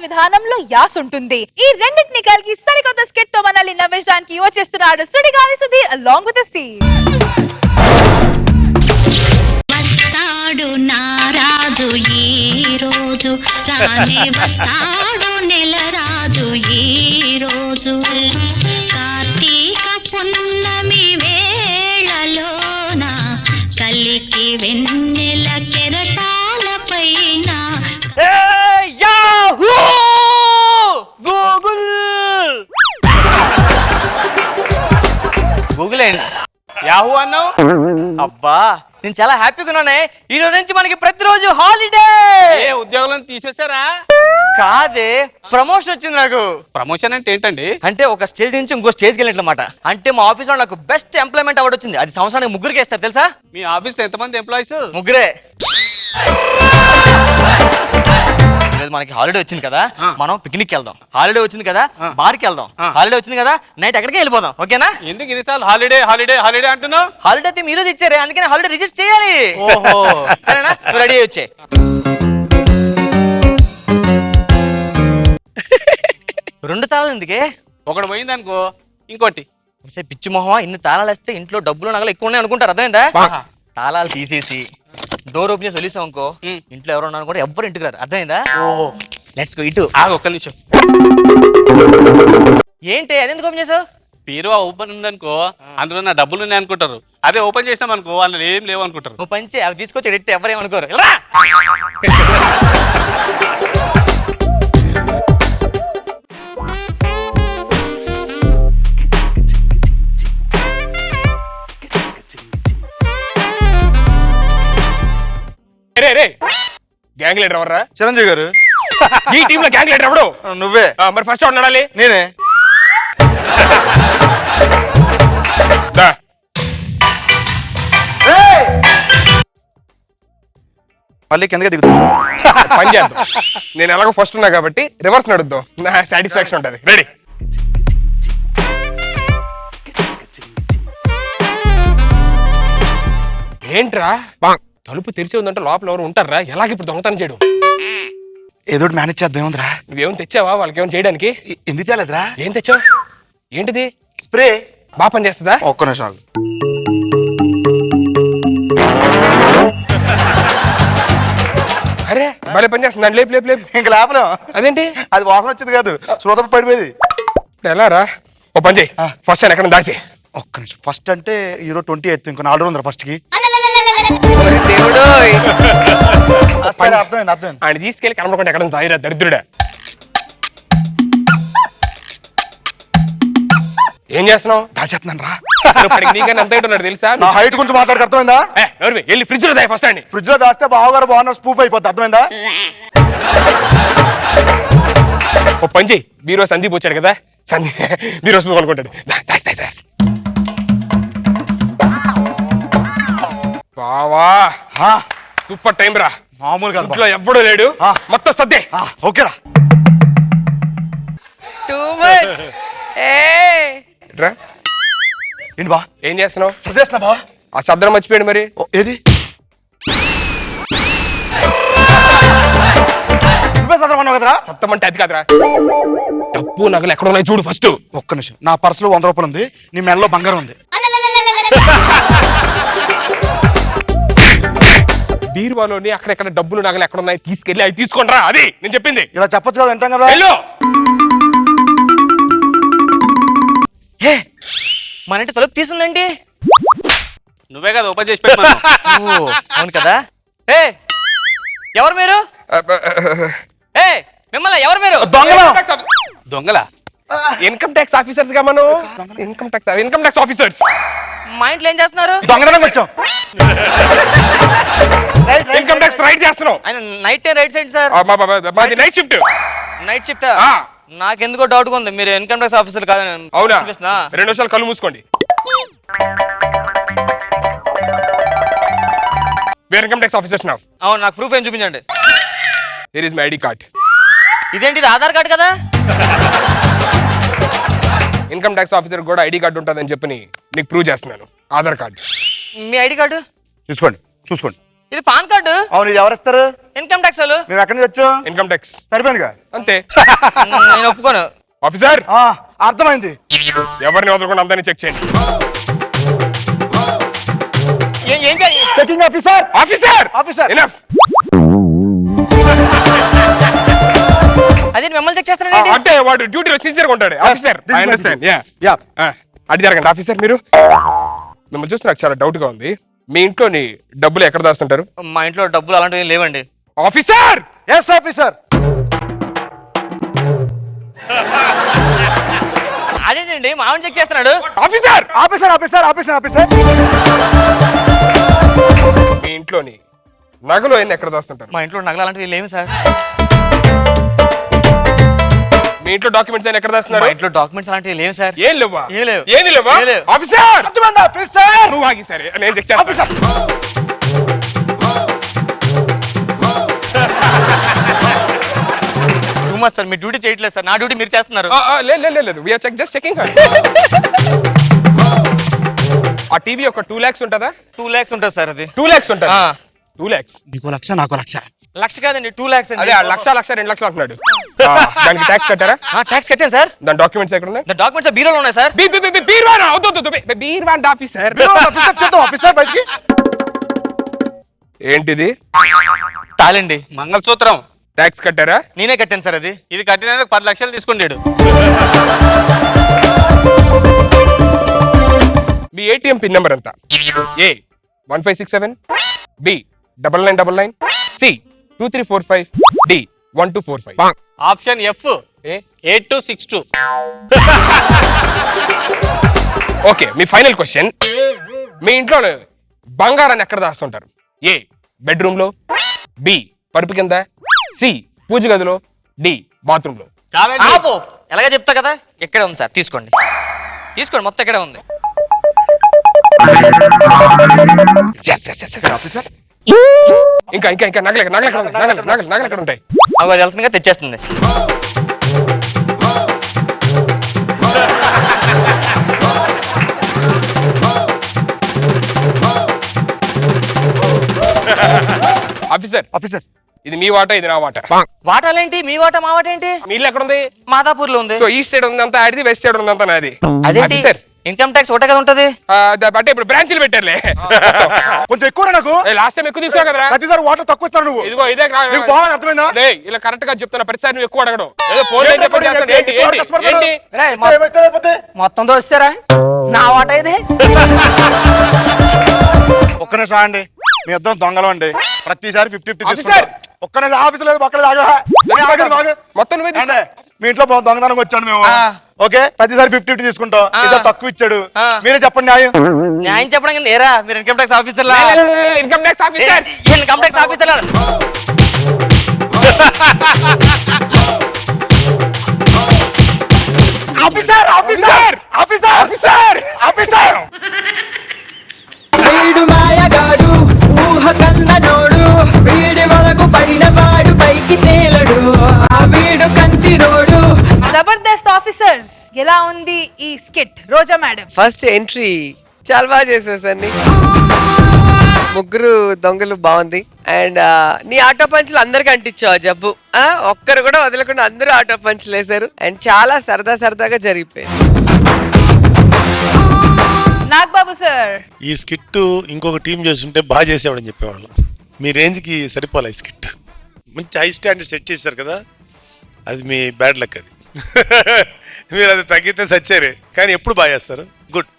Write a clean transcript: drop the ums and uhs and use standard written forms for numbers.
విధానంలో యాస్ ఉంటుంది. ఈ రెండింటిని కలిగి సరికొత్త స్కిట్ తో మనల్ని నవ్వించడానికి వచ్చేస్తున్నాడు Sudigali Sudheer along with the team. వస్తాడు నా రాజు ఈ రోజు రానే వస్తాడు నెల రాజు ఈ రోజు కార్తీక పున్నమి వేళలోన కలికి వెన్నెల కెరటాల పైన గూగుల్ యాహూ అన్నావు. అబ్బా నేను చాలా హ్యాపీగా ఉన్నానే. ఈ రోజు నుంచి మనకి ప్రతిరోజు హాలిడే. ఉద్యోగులను తీసేసారా? కాదే, ప్రమోషన్ వచ్చింది నాకు. ప్రమోషన్ అంటే ఏంటండి? అంటే ఒక స్టేజ్ నుంచి ఇంకో స్టేజ్కి వెళ్ళినట్లమాట. అంటే మా ఆఫీస్ లో నాకు బెస్ట్ ఎంప్లాయ్మెంట్ అవార్డు వచ్చింది. అది సంవత్సరానికి 3 ఇస్తారు తెలుసా? మీ ఆఫీస్ లో ఎంతమంది ఎంప్లాయీస్? 3. మనకి హాలిడే వచ్చింది కదా, మనం పిక్నిక్ వెళ్దాం. హాలిడే వచ్చింది కదా, బార్కి వెళ్దాం. హాలిడే వచ్చింది కదా, నైట్ ఎక్కడికి వెళ్ళిపోదాం. ఓకేనా? ఎందుకు ఇన్నిసార్లు హాలిడే హాలిడే హాలిడే అంటున్నావు? హాలిడే అయితే మీరు ఇచ్చారే, అందుకని హాలిడే రిజిస్టర్ చేయాలి. ఓహో, సరేనా? నువ్వు రెడీ అయ్యి వచ్చే. 2 తాళాలు ఎందుకే? ఒకటి పోయింది అనుకో ఇంకోటి. పిచ్చి మొహమా, ఇన్ని తాళాలు వేస్తే ఇంట్లో డబ్బులు నగలు ఎక్కువ ఉన్నాయి అనుకుంటారు. అర్థమైందా? తాళాలు తీసేసి డోర్ ఓపెన్ చేసి వెళ్ళిస్తాం అనుకో, ఇంట్లో ఎవరు ఉన్నారు కూడా ఎవ్వరు ఇంటికి రారు. అర్థమైందా? ఓహో, లెట్స్ గో. ఇటు ఒక్క నిమిషం. ఏంటి అదెందుకు ఓపెన్ చేసావు? బీరువా ఓపెన్ ఉందనుకో, అందులో నా డబ్బులు ఉన్నాయి అనుకుంటారు. అదే ఓపెన్ చేసాం అనుకో, అందులో ఏం లేవు అనుకుంటారు. నువ్వు పంచే అవి తీసుకొచ్చి ఎడితే ఎవరేమనుకోరు. గ్యాంగ్ లీడర్ ఎవర్రా? చిరంజీవి గారు. ఈ టీమ్ లో గ్యాంగ్ లీడర్ ఎవడు? నువ్వే. మరి ఫస్ట్ ఎవరు నడాలి? నేనే. మళ్ళీ కిందకే దిగుతా. పని చేద్దాం. నేను ఎలాగో ఫస్ట్ ఉన్నా కాబట్టి రివర్స్ నడుద్దాం, నా సాటిస్ఫాక్షన్ ఉంటుంది. రెడీ? ఏంట్రా తలుపు తెరిచి ఉందంటే లోపల ఎవరు ఉంటారా? ఎలాగ ఇప్పుడు దొంగతనం చేయడం? ఏదో మేనేజ్ చేద్దాం. ఏముందిరా? నువ్వేం తెచ్చావా వాళ్ళకి ఏమైనా చేయడానికి? ఎందుకు తేలేదురా? ఏం తెచ్చావు? ఏంటిది? స్ప్రే. బాగా పని చేస్తుందా? ఒక్క నిమిషం. అరే భలే పని చేస్తుంది. లేపు లేపు లేపు. ఇంకా లేపలేం. అదేంటి? అది వాసన వచ్చేది కాదు, శ్రోత పడిపోయేది. ఇప్పుడు ఎలా రా? ఓ పని చేయి, ఫస్ట్ ఆయన ఎక్కడ దాచి. ఒక్క నిమిషం. ఫస్ట్ అంటే ఈరోజు 28, ఇంకో 4 రోజులు ఫస్ట్ కి. అర్థమైంది అర్థమైంది. ఆయన తీసుకెళ్ళి కనబడకుండా ఎక్కడ దాయిరా దరిద్రుడా. ఏం చేస్తున్నావు? దాచేస్తున్నాను రా. నీకన్నా ఎంత ఉన్నాడు తెలుసా? నా హైట్ గురించి మాట్లాడక అర్థమైందా? వెళ్ళి ఫ్రిడ్జ్ లో దాయి ఫస్ట్ అండి. ఫ్రిడ్జ్ లో దాస్తే బావగారు బాగున్నారు స్పూఫ్ అయిపోద్ది. అర్థమైందా? ఓ పని చెయ్యి, బీరో సందీప్ వచ్చాడు కదా, బీరో స్పూఫ్ అనుకుంటాడు. బావా సూపర్ టైం రా. మామూలుగా ఇంట్లో ఎవ్వడూ లేడు, మొత్తం సర్దే. ఓకేరా. Too much. రా. ఏంటి బా ఏం చేస్తున్నావు? సర్దేస్తున్నా బా. ఆ సద్దరం మర్చిపోయాడు మరి. ఏది? నువ్వే సదరం అన్నావు కదరా? సత్తం అంటే అది కాదురా, డబ్బు నగలు ఎక్కడ ఉన్నాయి చూడు ఫస్ట్. ఒక్క నిమిషం. నా పర్సులో 100 రూపాయలు ఉంది, నీ మెడలో బంగారం ఉంది. బీరువాలోని అక్కడెక్కడ డబ్బులు నగలు ఎక్కడ ఉన్నాయి తీసుకెళ్ళి అవి తీసుకోండి రా. అది నేను చెప్పింది. ఇలా చెప్పొచ్చు కదా, వింటాం కదా. మన ఇంటి తలుపు తీసుందండి. నువ్వే కదా ఓపెన్ చేసి పెట్టావు. అవును కదా. ఎవరు మీరు? మిమ్మల్ని ఎవరు మీరు? దొంగలా? ఇన్కమ్ ట్యాక్స్ ఆఫీసర్స్ గా మనం. Income tax officers. మా ఇంట్లో ఏం చేస్తున్నారు? దొంగతనం వచ్చాం. ఇన్కమ్ ట్యాక్స్ రైట్ చేస్తున్నాం. ఆయన నైట్ రైట్ సైడ్ సార్. మాది నైట్ షిఫ్ట్. Night shift. నాకెందుకో డౌట్ గా ఉంది, మీరు ఇన్కమ్ ట్యాక్స్ ఆఫీసర్ కాదని. అవునా? 2 నిమిషాలు కళ్ళు మూసుకోండి. We're income tax officers now. అవును, నాకు ప్రూఫ్ ఏం చూపించండి. Here is my ID card. ఇదేంటి, ఇది ఆధార్ కార్డు కదా? ఇన్కమ్ ట్యాక్స్ ఆఫీసర్ కూడా ఐడి కార్డు ఉంటుందని చెప్పని నీకు ప్రూవ్ చేస్తున్నాను. ఆధార్ కార్డు. మీ ఐడి కార్డు చూసుకోండి. ఇది పాన్ కార్డు. అవును, ఇది ఎవరు ఇస్తారు? ఇన్కమ్ ట్యాక్స్ వాళ్ళు. మేము ఎక్కడి నుంచి వచ్చాం? ఇన్కమ్ ట్యాక్స్ సరిపోయిందిగా. అంతే. నేను ఒప్పుకోను. ఆఫీసర్ అర్థమైంది. ఎవరిని వదలకుండా అందరినీ చెక్ చేయండి. ఏం చేయాలి? Checking officer. Officer officer. Enough. అదే మిమ్మల్ని చెక్ చేస్తున్నాడు. అంటే వాడు డ్యూటీలో సిన్సియర్గా ఉంటాడు. Officer this is I understand. Yeah. అటు జరగండి. ఆఫీసర్ మీరు మిమ్మల్ని చూస్తే నాకు చాలా డౌట్ గా ఉంది. మీ ఇంట్లోని డబ్బులు ఎక్కడ దాస్తుంటారు? మా ఇంట్లో డబ్బులు అలాంటివి ఏం లేవండి. ఆఫీసర్. Yes officer. అదేంటండి మామని చెక్ చేస్తున్నాడు. Officer. Officer officer officer officer. మీ ఇంట్లోని నగలు ఎన్ని ఎక్కడ దాస్తుంటారు? మా ఇంట్లో నగలు అలాంటివి లేవు సార్. మీ ఇంట్లో డాక్యుమెంట్స్ అయినా ఎక్కడ మా దాస్తున్నారు? ఇంట్లో డాక్యుమెంట్స్ అలాంటివి లేవు సార్. ఏం లేవా? ఏం లేవు. ఏం లేవా? ఏం లేవు. ఆఫీసర్. అర్థమైందా ఆఫీసర్? నువ్వు ఆగి సరే నేను చెక్ చేస్తాను. ఆఫీసర్. Too much sir. మీ డ్యూటీ చేయట్లేదు సార్. నా డ్యూటీ మీరు చేస్తున్నారు. లేదు వీఆర్ చెక్ జస్ట్ చెకింగ్. ఆ టీవీ ఒక 2 lakhs ఉంటుందా? 2 lakhs ఉంటుంది సార్. అది 2 lakhs ఉంటుంది. 2 lakhs. నీకు లక్ష నాకు లక్ష. లక్ష కాదండి, 2 lakhs అదే అండి. లక్ష 2 లక్షలు అంటున్నాడు. దానికి ట్యాక్స్ కట్టారా? ట్యాక్స్ కట్టాను సార్. దాని డాక్యుమెంట్స్ ఎక్కడ ఉన్నాయి? డాక్యుమెంట్స్ బీరోలో ఉన్నాయి సార్. బీర్వాన్ అవుతుంది. బీర్వాన్ ఆఫీసర్. ఆఫీసర్ బయటికి. ఏంటిది? తాళండి. మంగళసూత్రం ట్యాక్స్ కట్టారా? నేనే కట్టాను సార్. అది ఇది కట్టినందుకు 10 లక్షలు తీసుకుంటాడు. మీ ఏటీఎం పిన్ నెంబర్ ఎంత? A 1567, B 9999, C 2345, D 1245. Option F 8262. Okay, మీ ఫైనల్ క్వశ్చన్. మీ ఇంట్లో బంగారాన్ని ఎక్కడ దాస్తుంటారు? ఏ బెడ్రూమ్ లో, బి పరుపు కింద, సి పూజ గదిలో, డి బాత్రూమ్ లో. ఆపు. ఎలాగ చెప్తా కదా. ఎక్కడే ఉంది సార్. తీసుకోండి తీసుకోండి, మొత్తం ఎక్కడే ఉంది. ఇంకా ఇంకా ఇంకా నగలు ఎక్కడ ఉంటాయి? అవి అది వెళ్తుందిగా తెచ్చేస్తుంది. Officer officer. ఇది మీ వాటా, ఇది నా వాటా. వాటాలేంటి? మీ వాటా మా వాట ఏంటి? మీ ఇల్లు ఎక్కడ ఉంది? మాదాపూర్ లో ఉంది. సో ఈస్ట్ సైడ్ ఉందంతా ఆడిది, వెస్ట్ సైడ్ ఉందంతా నాది. అదేంటి? ఆఫీసర్ ఇన్కమ్ ట్యాక్స్ ఒకటే కదా ఉంటది. అంటే ఇప్పుడు బ్రాంచీలు పెట్టారులే. కొంచెం ఎక్కువ నాకు. లాస్ట్ టైం ఎక్కువ తీసుకో కదరా. ప్రతిసారి వాటర్ తక్కువ ఇస్తాను నువ్వు. ఇదిగో ఇదే నీకు బాగా అర్థమైందా? ఇలా కరెక్ట్ గా చెప్తున్నా. ప్రతిసారి నువ్వు ఎక్కువ అడగడం. ఏదో ఫోన్ ఏంటి? మొత్తం దోస్తారా? నా వాట ఇది. ఒక్క నిమిషం అండి, మీ ఇద్దరం దొంగలు అండి. ప్రతిసారి 50-50 ఆఫీసర్. ఒక్క నిమిషం. ఆఫీస్ లేదు, పక్కన మొత్తం నువ్వే తీసుకో. మీ ఇంట్లో దొంగతనంగా వచ్చాను మేము. ఓకే, ప్రతిసారి 50-50 తీసుకుంటాం. ఈసారి తక్కువ ఇచ్చాడు. మీరే చెప్పండి న్యాయం. న్యాయం చెప్పడానికి నేరా? మీరు ఇన్కమ్ ట్యాక్స్ ఆఫీసర్ లా? Income tax officer. Income tax officer officer officer officer officer officer. వీడు మాయగాడు, ఊహ కన్నడోడు, వీడి వరకు పడిన వాడు పైకి తేలడు, ఆ వీడు కంతిరోడు. జబర్దస్త్ ఆఫీసర్స్, ఎలా ఉంది ఈ స్కిట్? రోజా మేడం. ఫస్ట్ ఎంట్రీ చాలా బాగా చేసేసండి. ముగ్గురు దొంగలు బాగుంది. అండ్ నీ ఆటో పంచులు అందరికి అంటించావు జబ్బు. ఒక్కరు కూడా వదలకుండా అందరూ ఆటో పంచులు వేశారు. అండ్ చాలా సరదాగా జరిగిపోయింది. నాగబాబు సార్, ఈ స్కిట్ ఇంకొక టీం చేస్తుంటే బాగా చేసేవాడని చెప్పేవాళ్ళం. మీ రేంజ్కి సరిపోలే ఈ స్కిట్. మంచి హై స్టాండర్డ్ సెట్ చేశారు కదా, అది మీ బ్యాడ్ లక్. అది మీరు అది తగ్గితే సచ్చారే, కానీ ఎప్పుడు బాగా చేస్తారు. గుడ్.